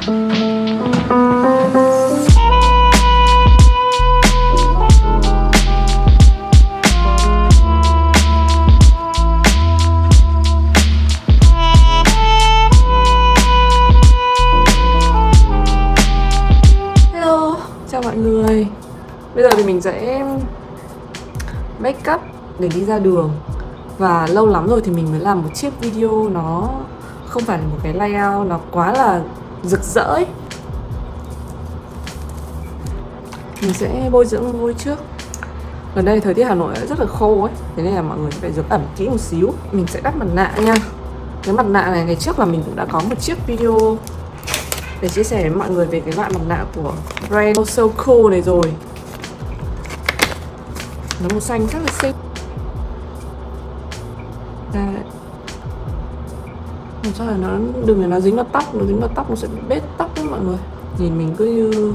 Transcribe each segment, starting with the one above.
Chào mọi người. Bây giờ thì mình sẽ make up để đi ra đường. Và lâu lắm rồi thì mình mới làm một chiếc video nó không phải là một cái layout nó quá là rực rỡ ấy. Mình sẽ bôi dưỡng môi trước. Gần đây thời tiết Hà Nội rất là khô ấy, thế nên là mọi người phải dưỡng ẩm kỹ một xíu. Mình sẽ đắp mặt nạ nha. Cái mặt nạ này ngày trước là mình cũng đã có một chiếc video để chia sẻ với mọi người về cái loại mặt nạ của brand So Cool này rồi. Nó màu xanh rất là xinh. Làm sao là nó đừng để nó dính vào tóc, nó dính vào tóc nó sẽ bị bết tóc đấy mọi người. Nhìn mình cứ như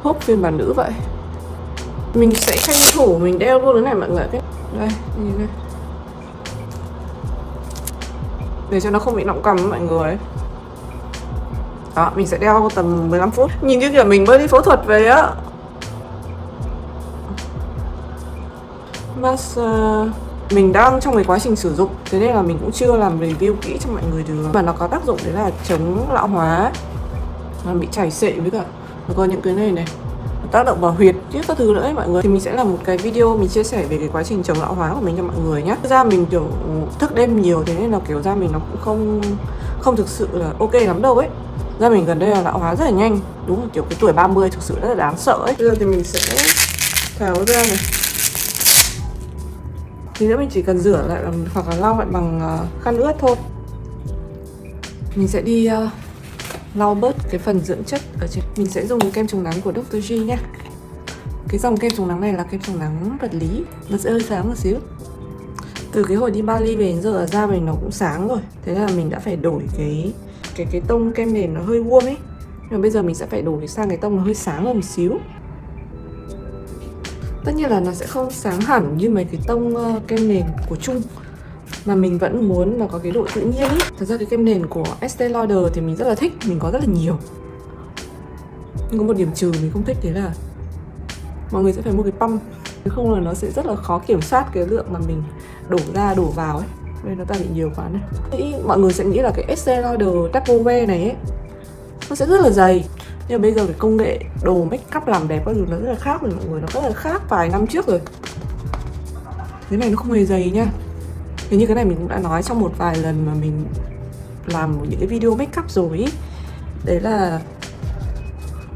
hốt phiên bản nữ vậy. Mình sẽ tranh thủ mình đeo luôn cái này mọi người. Đây, nhìn đây. Để cho nó không bị nọng cằm mọi người. Đó, mình sẽ đeo tầm 15 phút. Nhìn như kiểu mình mới đi phẫu thuật về á. Mình đang trong cái quá trình sử dụng, thế nên là mình cũng chưa làm review kỹ cho mọi người được. Mà nó có tác dụng đấy là chống lão hóa, nó bị chảy xệ với cả nó có những cái này tác động vào huyệt chứ các thứ nữa ấy mọi người. Thì mình sẽ làm một cái video mình chia sẻ về cái quá trình chống lão hóa của mình cho mọi người nhé. Da mình kiểu thức đêm nhiều, thế nên là kiểu da mình nó cũng không thực sự là ok lắm đâu ấy. Da mình gần đây là lão hóa rất là nhanh. Đúng là kiểu cái tuổi 30 thực sự rất là đáng sợ ấy. Bây giờ thì mình sẽ tháo ra này. Thì nữa mình chỉ cần rửa lại hoặc là lau lại bằng khăn ướt thôi. Mình sẽ đi lau bớt cái phần dưỡng chất ở trên. Mình sẽ dùng kem chống nắng của Dr. G nhé. Cái dòng kem chống nắng này là kem chống nắng vật lý, nó sẽ hơi sáng một xíu. Từ cái hồi đi Bali về đến giờ da mình nó cũng sáng rồi, thế nên là mình đã phải đổi cái tông kem nền nó hơi warm ấy. Nhưng mà bây giờ mình sẽ phải đổi sang cái tông nó hơi sáng hơn một xíu. Tất nhiên là nó sẽ không sáng hẳn như mấy cái tông kem nền của Trung, mà mình vẫn muốn nó có cái độ tự nhiên ý. Thật ra cái kem nền của Estée Lauder thì mình rất là thích, mình có rất là nhiều. Nhưng có một điểm trừ mình không thích, đấy là mọi người sẽ phải mua cái pump. Nếu không là nó sẽ rất là khó kiểm soát cái lượng mà mình đổ ra đổ vào ấy. Nên nó ta bị nhiều quá này. Mọi người sẽ nghĩ là cái Estée Lauder Double Wear này ấy, nó sẽ rất là dày. Nhưng mà bây giờ cái công nghệ đồ make up làm đẹp các thứ nó rất là khác rồi mọi người. Nó rất là khác vài năm trước rồi. Cái này nó không hề dày nha. Thế như cái này mình cũng đã nói trong một vài lần mà mình làm những cái video make up rồi ý. Đấy là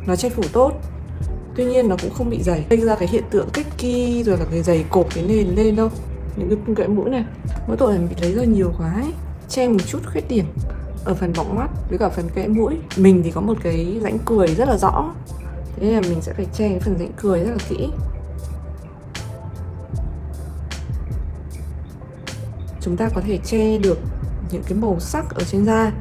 nó che phủ tốt, tuy nhiên nó cũng không bị dày, gây ra cái hiện tượng cách ki rồi là cái dày cộp cái nền lên đâu. Những cái mũi này, mỗi tội là bị lấy ra nhiều quá ấy. Che một chút khuyết điểm ở phần bọng mắt với cả phần kẽ mũi. Mình thì có một cái rãnh cười rất là rõ, thế nên là mình sẽ phải che cái phần rãnh cười rất là kỹ. Chúng ta có thể che được những cái màu sắc ở trên da,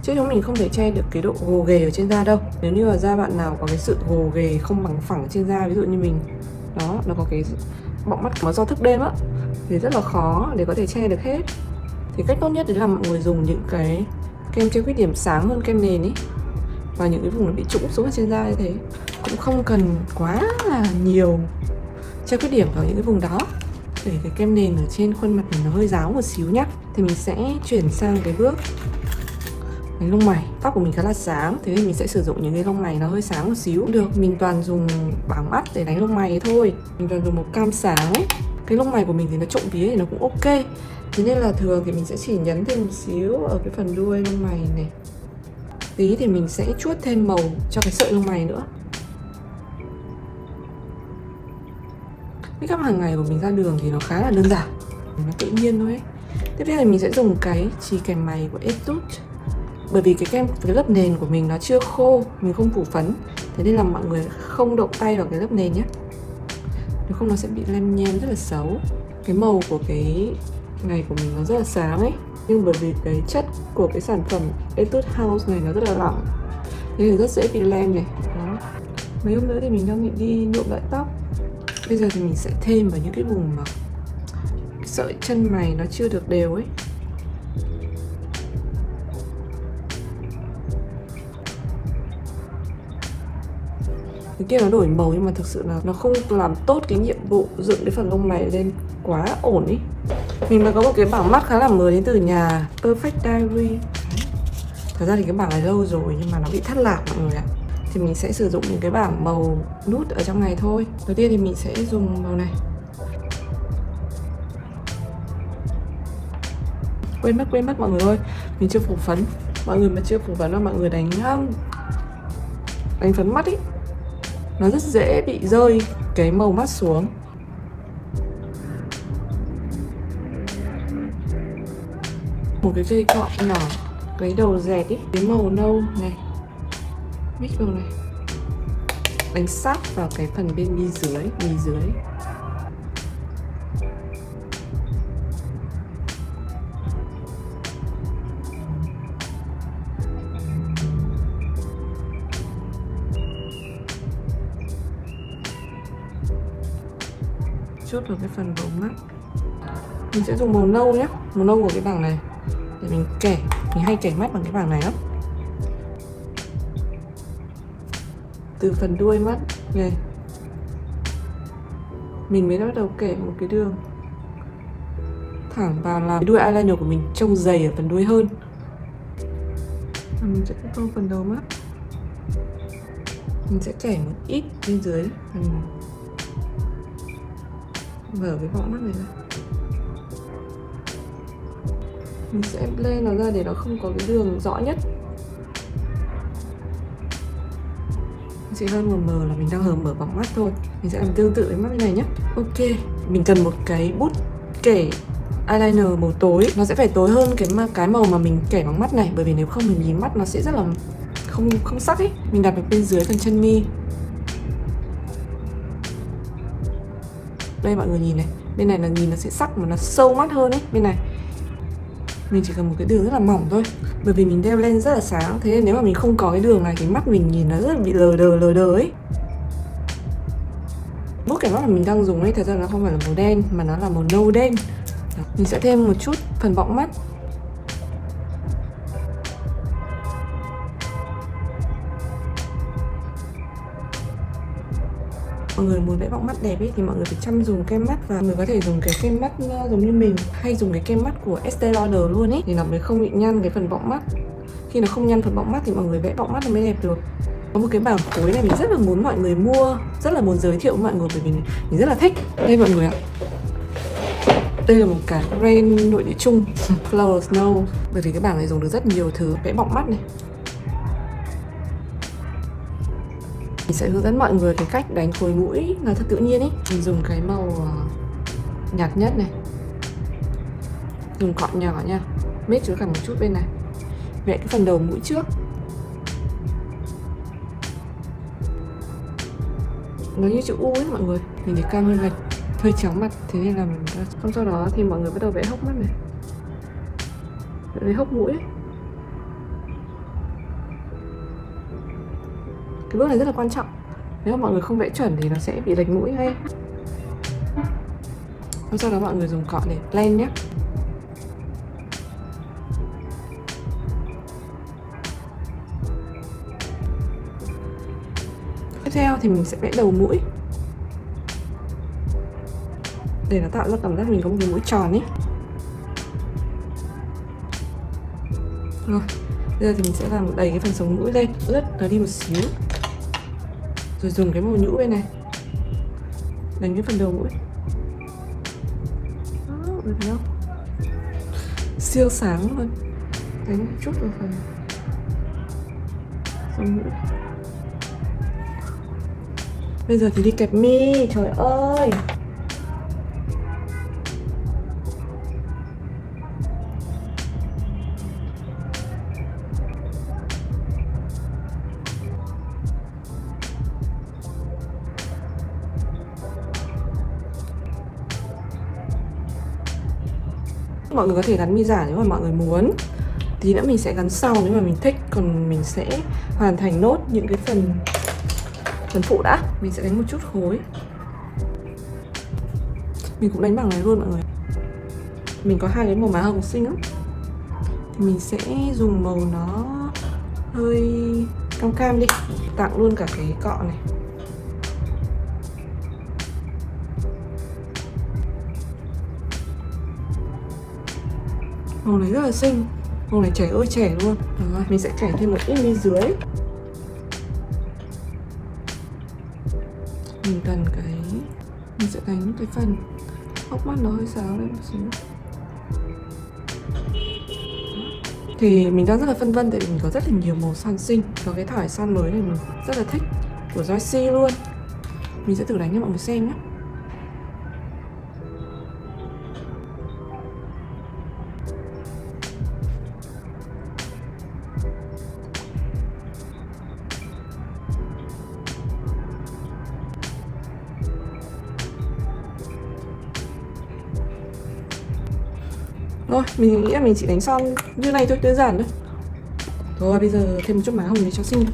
chứ chúng mình không thể che được cái độ gồ ghề ở trên da đâu. Nếu như là da bạn nào có cái sự gồ ghề không bằng phẳng trên da, ví dụ như mình đó, nó có cái bọng mắt nó do thức đêm á, thì rất là khó để có thể che được hết. Thì cách tốt nhất đấy là mọi người dùng những cái kem che khuyết điểm sáng hơn kem nền ấy, và những cái vùng nó bị trũng xuống ở trên da như thế. Cũng không cần quá là nhiều che khuyết điểm ở những cái vùng đó, để cái kem nền ở trên khuôn mặt mình nó hơi ráo một xíu nhá. Thì mình sẽ chuyển sang cái bước đánh lông mày. Tóc của mình khá là sáng, thế nên mình sẽ sử dụng những cái lông mày nó hơi sáng một xíu cũng được. Mình toàn dùng bảng mắt để đánh lông mày thôi. Mình toàn dùng màu cam sáng ấy. Cái lông mày của mình thì nó trộm vía thì nó cũng ok, thế nên là thường thì mình sẽ chỉ nhấn thêm một xíu ở cái phần đuôi lông mày này. Tí thì mình sẽ chuốt thêm màu cho cái sợi lông mày nữa. Make up hàng ngày của mình ra đường thì nó khá là đơn giản, nó tự nhiên thôi ấy. Tiếp theo thì mình sẽ dùng cái chì kèm mày của Etude. Bởi vì cái lớp nền của mình nó chưa khô, mình không phủ phấn, thế nên là mọi người không động tay vào cái lớp nền nhé, nếu không nó sẽ bị lem nhem rất là xấu. Cái màu của cái này của mình nó rất là sáng ấy, nhưng bởi vì cái chất của cái sản phẩm Etude House này nó rất là lỏng, thế nên rất dễ bị lem này. Đó. Mấy hôm nữa thì mình đang định đi nhuộm lại tóc. Bây giờ thì mình sẽ thêm vào những cái vùng mà cái sợi chân mày nó chưa được đều ấy. Cái kia nó đổi màu nhưng mà thực sự là nó không làm tốt cái nhiệm vụ dựng cái phần lông mày lên quá ổn ý. Mình mới có một cái bảng mắt khá là mới đến từ nhà Perfect Diary. Thật ra thì cái bảng này lâu rồi nhưng mà nó bị thất lạc mọi người ạ. Thì mình sẽ sử dụng những cái bảng màu nút ở trong này thôi. Đầu tiên thì mình sẽ dùng màu này. Quên mất mọi người ơi, mình chưa phủ phấn. Mọi người mà chưa phủ phấn là mọi người đánh phấn mắt ý, nó rất dễ bị rơi cái màu mắt xuống. Một cái cây cọ nhỏ, cái đầu dẹt ý, cái màu nâu này, mix vào này, đánh sát vào cái phần bên mi dưới. Chốt vào cái phần bầu mắt. Mình sẽ dùng màu nâu nhé, màu nâu của cái bảng này để mình kẻ. Mình hay kẻ mắt bằng cái bảng này lắm. Từ phần đuôi mắt này mình mới bắt đầu kẻ một cái đường thẳng vào, làm cái đuôi eyeliner của mình trông dày ở phần đuôi hơn. Mình sẽ tô phần đầu mắt. Mình sẽ kẻ một ít bên dưới phần mở cái vọng mắt này ra. Mình sẽ blend nó ra để nó không có cái đường rõ nhất. Chỉ hơn mờ là mình đang hờ mở vọng mắt thôi. Mình sẽ làm tương tự với mắt này nhé. Ok, mình cần một cái bút kẻ eyeliner màu tối. Nó sẽ phải tối hơn cái màu mà mình kẻ bằng mắt này, bởi vì nếu không mình nhìn mắt nó sẽ rất là không sắc ấy. Mình đặt ở bên dưới phần chân mi. Đây mọi người nhìn này, bên này là nhìn nó sẽ sắc mà nó sâu mắt hơn ấy. Bên này mình chỉ cần một cái đường rất là mỏng thôi, bởi vì mình đeo lens rất là sáng, thế nên nếu mà mình không có cái đường này thì mắt mình nhìn nó rất là bị lờ đờ ấy. Bút kẻ mắt mà mình đang dùng ấy thật ra nó không phải là màu đen mà nó là màu nâu đen. Mình sẽ thêm một chút phần bọng mắt. Mọi người muốn vẽ bọng mắt đẹp ấy thì mọi người phải chăm dùng kem mắt, và mọi người có thể dùng cái kem mắt giống như mình hay dùng cái kem mắt của Estée Lauder luôn ấy, thì nó mới không bị nhăn cái phần bọng mắt. Khi nó không nhăn phần bọng mắt thì mọi người vẽ bọng mắt nó mới đẹp được. Có một cái bảng phối này mình rất là muốn mọi người mua, rất là muốn giới thiệu với mọi người bởi vì mình rất là thích. Đây mọi người ạ, đây là một cái brand nội địa Trung Flower Snow, bởi vì cái bảng này dùng được rất nhiều thứ vẽ bọng mắt này. Mình sẽ hướng dẫn mọi người cái cách đánh khối mũi nó thật tự nhiên ấy. Mình dùng cái màu nhạt nhất này, dùng cọn nhỏ nha, mix với cả một chút bên này, vẽ cái phần đầu mũi trước. Nó như chữ U ấy mọi người, mình để cam hơn gạch, hơi chóng mặt, thế nên là mình không. Sau đó thì mọi người bắt đầu vẽ hốc mắt này, vẽ hốc mũi ấy. Cái bước này rất là quan trọng, nếu mà mọi người không vẽ chuẩn thì nó sẽ bị lệch mũi ngay. Sau đó mọi người dùng cọ để blend nhé. Tiếp theo thì mình sẽ vẽ đầu mũi để nó tạo ra cảm giác mình có một cái mũi tròn ấy. Rồi, bây giờ thì mình sẽ làm đầy cái phần sống mũi lên, ướt nó đi một xíu. Rồi dùng cái màu nhũ bên này đánh cái phần đầu mũi. Đó, được thấy không? Siêu sáng luôn. Đánh một chút vào phần sống mũi. Bây giờ thì đi kẹp mi, trời ơi. Mọi người có thể gắn mi giả nếu mà mọi người muốn. Tí nữa mình sẽ gắn sau nếu mà mình thích. Còn mình sẽ hoàn thành nốt những cái phần phụ đã. Mình sẽ đánh một chút khối. Mình cũng đánh bằng này luôn mọi người. Mình có hai cái màu má hồng xinh lắm, thì mình sẽ dùng màu nó hơi cam cam đi. Tặng luôn cả cái cọ này. Màu này rất là xinh. Màu này trẻ ơi trẻ luôn. Rồi, mình sẽ kẻ thêm một ít bên dưới. Mình cần cái... Mình sẽ đánh cái phần hốc mắt nó hơi sáng lên một xíu. Thì mình đang rất là phân vân tại vì mình có rất là nhiều màu son xinh. Có cái thỏi son mới này mình rất là thích, của Joyce luôn. Mình sẽ thử đánh cho mọi người xem nhé. Rồi, mình nghĩ là mình chỉ đánh son như này thôi, đơn giản thôi. Rồi, bây giờ thêm một chút má hồng để cho xinh.